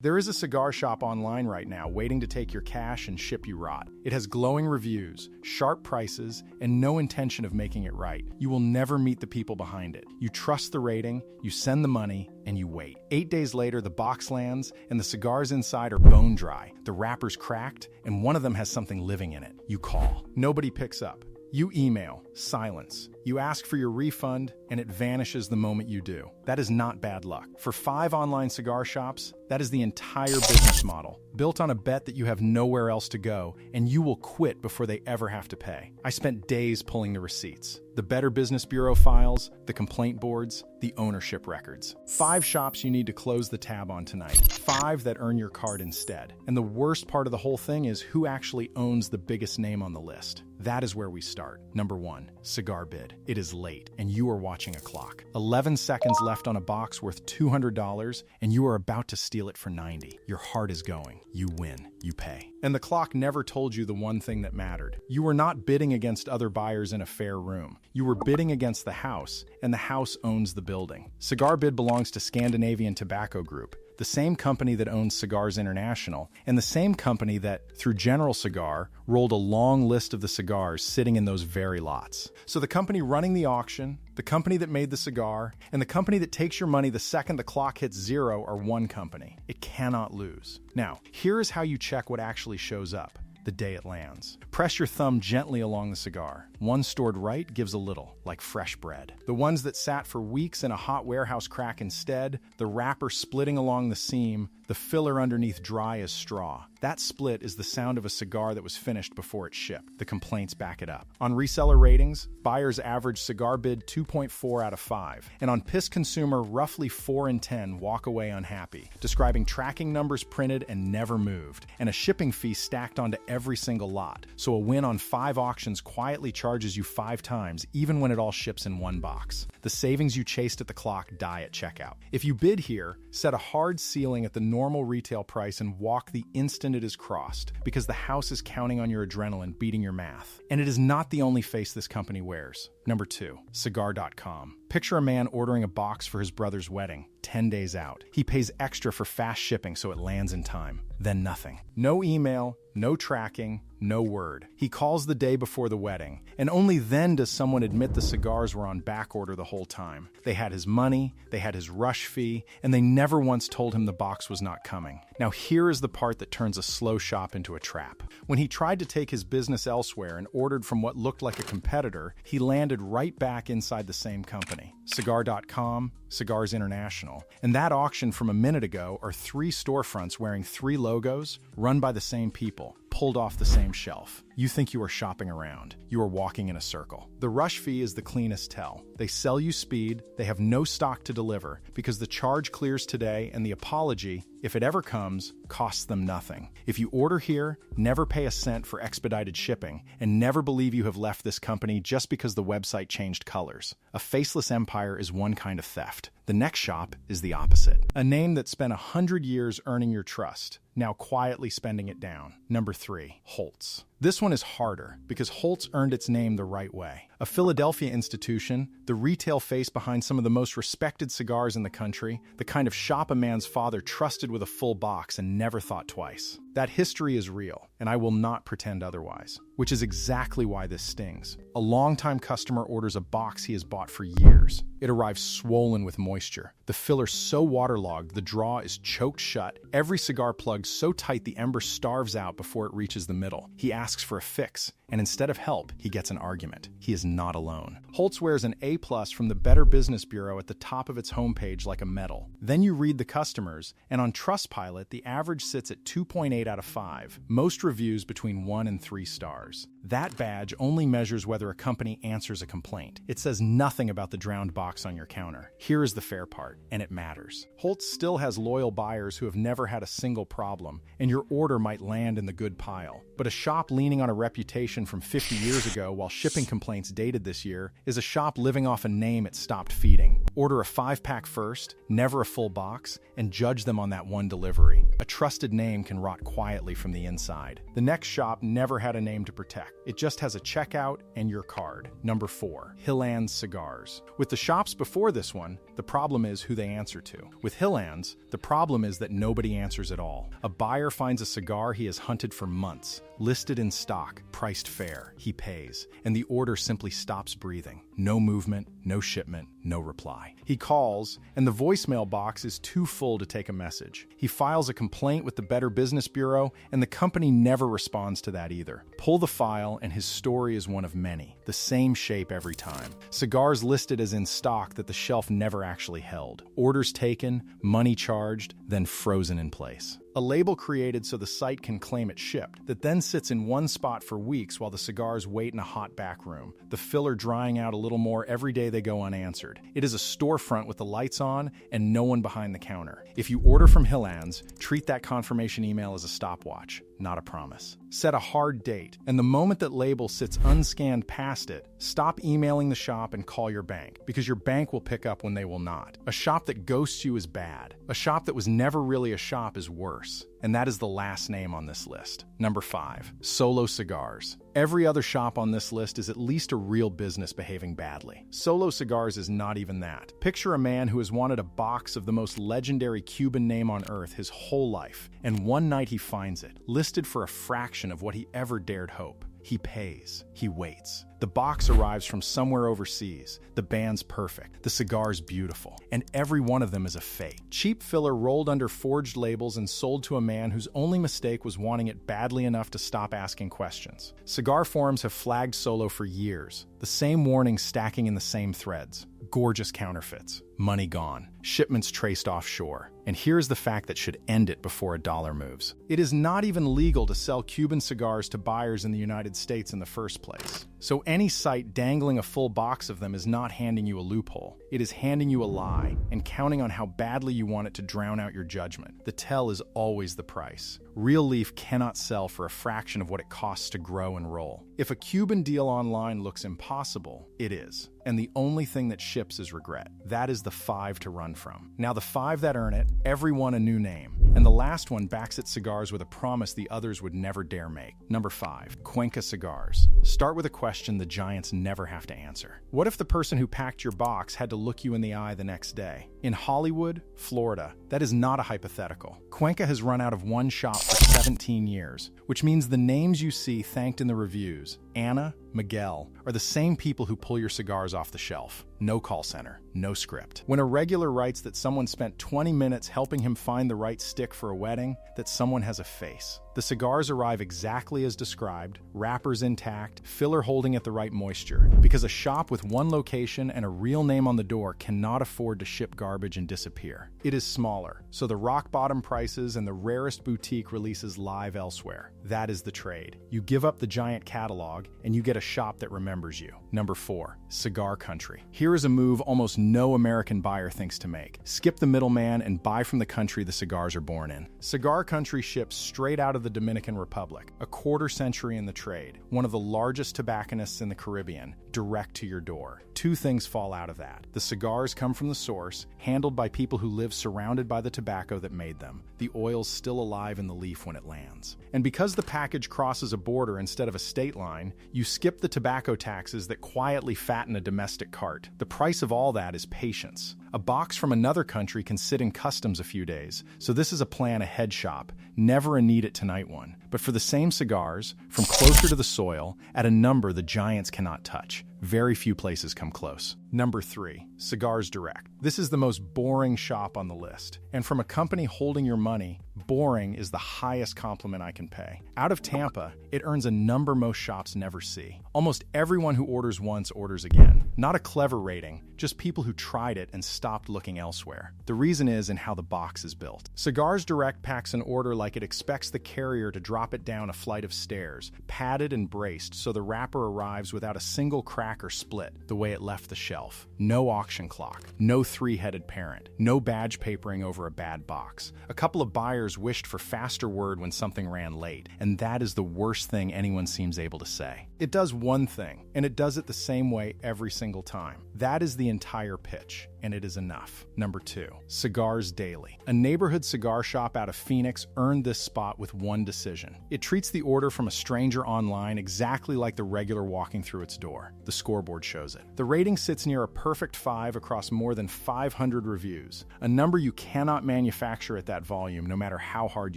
There is a cigar shop online right now waiting to take your cash and ship you rot. It has glowing reviews, sharp prices, and no intention of making it right. You will never meet the people behind it. You trust the rating, you send the money, and you wait. 8 days later, the box lands, and the cigars inside are bone dry, the wrapper's cracked, and one of them has something living in it. You call. Nobody picks up. You email, silence. You ask for your refund, and it vanishes the moment you do. That is not bad luck. For 5 online cigar shops, that is the entire business model, built on a bet that you have nowhere else to go, and you will quit before they ever have to pay. I spent days pulling the receipts, the Better Business Bureau files, the complaint boards, the ownership records. 5 shops you need to close the tab on tonight. 5 that earn your card instead. And the worst part of the whole thing is who actually owns the biggest name on the list. That is where we start. Number 1, cigar bid. It is late, and you are watching a clock. 11 seconds left on a box worth $200, and you are about to steal it for $90. Your heart is going. You win. You pay. And the clock never told you the one thing that mattered. You were not bidding against other buyers in a fair room. You were bidding against the house, and the house owns the building. Cigar Bid belongs to Scandinavian Tobacco Group, the same company that owns Cigars International, and the same company that, through General Cigar, rolled a long list of the cigars sitting in those very lots. So the company running the auction, the company that made the cigar, and the company that takes your money the second the clock hits 0 are one company. It cannot lose. Now, here is how you check what actually shows up the day it lands. Press your thumb gently along the cigar. One stored right gives a little, like fresh bread. The ones that sat for weeks in a hot warehouse crack instead, the wrapper splitting along the seam, the filler underneath dry as straw. That split is the sound of a cigar that was finished before it shipped. The complaints back it up. On reseller ratings, buyers average Cigar Bid 2.4 out of 5. And on Piss Consumer, roughly 4 in 10 walk away unhappy, describing tracking numbers printed and never moved, and a shipping fee stacked onto every single lot. So a win on 5 auctions quietly charges you 5 times, even when it all ships in one box. The savings you chased at the clock die at checkout. If you bid here, set a hard ceiling at the normal retail price and walk the instant it is crossed, because the house is counting on your adrenaline beating your math. And it is not the only face this company wears. Number 2, Cigar.com. Picture a man ordering a box for his brother's wedding, 10 days out. He pays extra for fast shipping so it lands in time. Then nothing. No email, no tracking, no word. He calls the day before the wedding, and only then does someone admit the cigars were on back order the whole time. They had his money, they had his rush fee, and they never once told him the box was not coming. Now here is the part that turns a slow shop into a trap. When he tried to take his business elsewhere and ordered from what looked like a competitor, he landed right back inside the same company. Cigar.com, Cigars International. And that auction from a minute ago are 3 storefronts wearing 3 logos, run by the same people, pulled off the same shelf. You think you are shopping around. You are walking in a circle. The rush fee is the cleanest tell. They sell you speed, they have no stock to deliver, because the charge clears today and the apology, if it ever comes, costs them nothing. If you order here, never pay a cent for expedited shipping, and never believe you have left this company just because the website changed colors. A faceless empire is one kind of theft. The next shop is the opposite. A name that spent 100 years earning your trust, now quietly spending it down. Number 3, Holtz. This one is harder because Holtz earned its name the right way. A Philadelphia institution, the retail face behind some of the most respected cigars in the country, the kind of shop a man's father trusted with a full box and never thought twice. That history is real, and I will not pretend otherwise, which is exactly why this stings. A longtime customer orders a box he has bought for years. It arrives swollen with moisture. The filler so waterlogged the draw is choked shut, every cigar plugged so tight the ember starves out before it reaches the middle. He asks for a fix, and instead of help, he gets an argument. He is not alone. Holtz wears an A+ from the Better Business Bureau at the top of its homepage like a medal. Then you read the customers, and on Trustpilot, the average sits at 2.8 out of 5, most reviews between 1 and 3 stars. That badge only measures whether a company answers a complaint. It says nothing about the drowned box on your counter. Here is the fair part, and it matters. Holtz still has loyal buyers who have never had a single problem, and your order might land in the good pile. But a shop leaning on a reputation from 50 years ago while shipping complaints dated this year is a shop living off a name it stopped feeding. Order a 5-pack first, never a full box, and judge them on that one delivery. A trusted name can rot quietly from the inside. The next shop never had a name to protect. check. It just has a checkout and your card. Number 4, Hilland's Cigars. With the shops before this one, the problem is who they answer to. With Hilland's, the problem is that nobody answers at all. A buyer finds a cigar he has hunted for months, listed in stock, priced fair. He pays, and the order simply stops breathing. No movement, no shipment, no reply. He calls, and the voicemail box is too full to take a message. He files a complaint with the Better Business Bureau, and the company never responds to that either. Pull the file, and his story is one of many. The same shape every time. Cigars listed as in stock that the shelf never actually held. Orders taken, money charged, then frozen in place. A label created so the site can claim it shipped, that then sits in one spot for weeks while the cigars wait in a hot back room, the filler drying out a little more every day they go unanswered. It is a storefront with the lights on and no one behind the counter. If you order from Hilland's, treat that confirmation email as a stopwatch, not a promise. Set a hard date, and the moment that label sits unscanned past it, stop emailing the shop and call your bank, because your bank will pick up when they will not. A shop that ghosts you is bad. A shop that was never really a shop is worse. And that is the last name on this list. Number 5, Solo Cigars. Every other shop on this list is at least a real business behaving badly. Solo Cigars is not even that. Picture a man who has wanted a box of the most legendary Cuban name on earth his whole life, and one night he finds it, listed for a fraction of what he ever dared hope. He pays. He waits. The box arrives from somewhere overseas. The band's perfect. The cigar's beautiful. And every one of them is a fake. Cheap filler rolled under forged labels and sold to a man whose only mistake was wanting it badly enough to stop asking questions. Cigar forums have flagged Solo for years. The same warnings stacking in the same threads. Gorgeous counterfeits. Money gone. Shipments traced offshore. And here's the fact that should end it before a dollar moves. It is not even legal to sell Cuban cigars to buyers in the United States in the first place. So any site dangling a full box of them is not handing you a loophole. It is handing you a lie and counting on how badly you want it to drown out your judgment. The tell is always the price. Real leaf cannot sell for a fraction of what it costs to grow and roll. If a Cuban deal online looks impossible, it is. And the only thing that ships is regret. That is the 5 to run from. Now the 5 that earn it, every one a new name. And the last one backs its cigars with a promise the others would never dare make. Number 5, Cuenca Cigars. Start with a question the giants never have to answer. What if the person who packed your box had to look you in the eye the next day? In Hollywood, Florida, that is not a hypothetical. Cuenca has run out of one shop for 17 years, which means the names you see thanked in the reviews, Anna, Miguel, are the same people who pull your cigars off the shelf. No call center, no script. When a regular writes that someone spent 20 minutes helping him find the right stick for a wedding, that someone has a face. The cigars arrive exactly as described, wrappers intact, filler holding at the right moisture, because a shop with one location and a real name on the door cannot afford to ship garbage and disappear. It is smaller, so the rock bottom prices and the rarest boutique releases live elsewhere. That is the trade. You give up the giant catalog, and you get a shop that remembers you. Number 4, Cigar Country. Here is a move almost no American buyer thinks to make. Skip the middleman and buy from the country the cigars are born in. Cigar Country ships straight out of the Dominican Republic, a quarter century in the trade, one of the largest tobacconists in the Caribbean, direct to your door. 2 things fall out of that. The cigars come from the source, handled by people who live surrounded by the tobacco that made them. The oil's still alive in the leaf when it lands. And because the package crosses a border instead of a state line, you skip the tobacco taxes that quietly fatten a domestic cart. The price of all that is patience. A box from another country can sit in customs a few days, so this is a plan ahead shop, never a need it tonight one. But for the same cigars, from closer to the soil, at a number the giants cannot touch. Very few places come close. Number 3, Cigars Direct. This is the most boring shop on the list. And from a company holding your money, boring is the highest compliment I can pay. Out of Tampa, it earns a number most shops never see. Almost everyone who orders once orders again. Not a clever rating, just people who tried it and stopped looking elsewhere. The reason is in how the box is built. Cigars Direct packs an order like it expects the carrier to drop it down a flight of stairs, padded and braced so the wrapper arrives without a single crack or split, the way it left the shelf. No auction clock, no 3-headed parent, no badge papering over a bad box. A couple of buyers wished for faster word when something ran late, and that is the worst thing anyone seems able to say. It does one thing, and it does it the same way every single time. That is the entire pitch, and it is enough. Number 2, Cigars Daily. A neighborhood cigar shop out of Phoenix earned this spot with one decision. It treats the order from a stranger online exactly like the regular walking through its door. The scoreboard shows it. The rating sits near a perfect 5 across more than 500 reviews, a number you cannot manufacture at that volume no matter how hard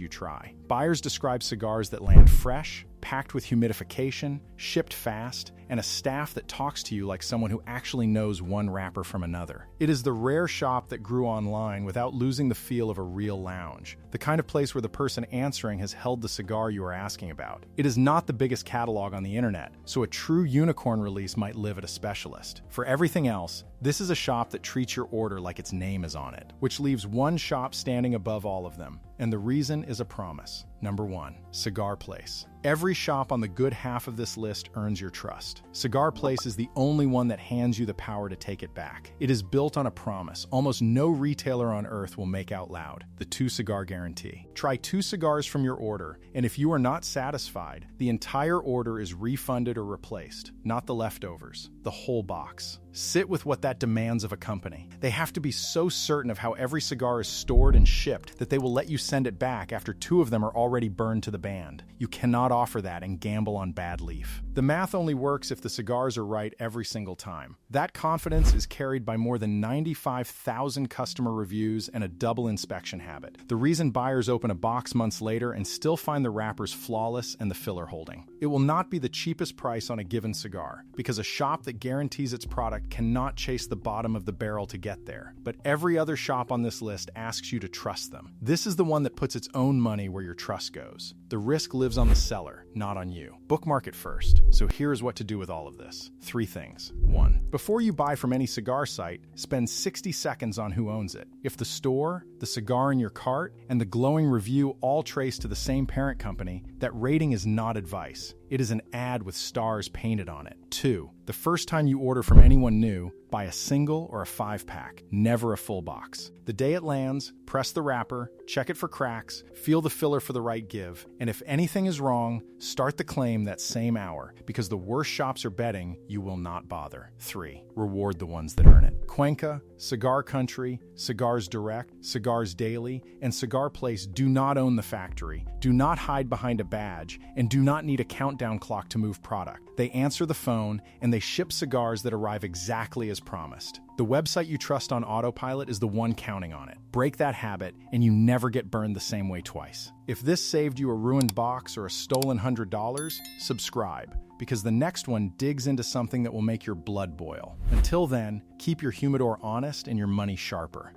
you try. Buyers describe cigars that land fresh, packed with humidification, shipped fast, and a staff that talks to you like someone who actually knows one wrapper from another. It is the rare shop that grew online without losing the feel of a real lounge, the kind of place where the person answering has held the cigar you are asking about. It is not the biggest catalog on the internet, so a true unicorn release might live at a specialist. For everything else, this is a shop that treats your order like its name is on it, which leaves one shop standing above all of them. And the reason is a promise. Number 1, Cigar Place. Every shop on the good half of this list earns your trust. Cigar Place is the only one that hands you the power to take it back. It is built on a promise almost no retailer on earth will make out loud: the 2-cigar guarantee. Try 2 cigars from your order, and if you are not satisfied, the entire order is refunded or replaced, not the leftovers, the whole box. Sit with what that demands of a company. They have to be so certain of how every cigar is stored and shipped that they will let you send it back after 2 of them are already burned to the band. You cannot offer that and gamble on bad leaf. The math only works if the cigars are right every single time. That confidence is carried by more than 95,000 customer reviews and a double inspection habit. The reason buyers open a box months later and still find the wrappers flawless and the filler holding. It will not be the cheapest price on a given cigar, because a shop that guarantees its product cannot chase the bottom of the barrel to get there. But every other shop on this list asks you to trust them. This is the one that puts its own money where your trust goes. The risk lives on the seller, not on you. Bookmark it first. So here's what to do with all of this. 3 things. 1. Before you buy from any cigar site, spend 60 seconds on who owns it. If the store, the cigar in your cart, and the glowing review all trace to the same parent company, that rating is not advice. It is an ad with stars painted on it. 2. The first time you order from anyone new, buy a single or a 5-pack, never a full box. The day it lands, press the wrapper, check it for cracks, feel the filler for the right give, and if anything is wrong, start the claim that same hour, because the worst shops are betting you will not bother. 3. Reward the ones that earn it. Cuenca, Cigar Country, Cigars Direct, Cigars Daily, and Cigar Place do not own the factory, do not hide behind a badge, and do not need a countdown clock to move product. They answer the phone, and they ship cigars that arrive exactly as promised. The website you trust on autopilot is the one counting on it. Break that habit, and you never get burned the same way twice. If this saved you a ruined box or a stolen $100, subscribe, because the next one digs into something that will make your blood boil. Until then, keep your humidor honest and your money sharper.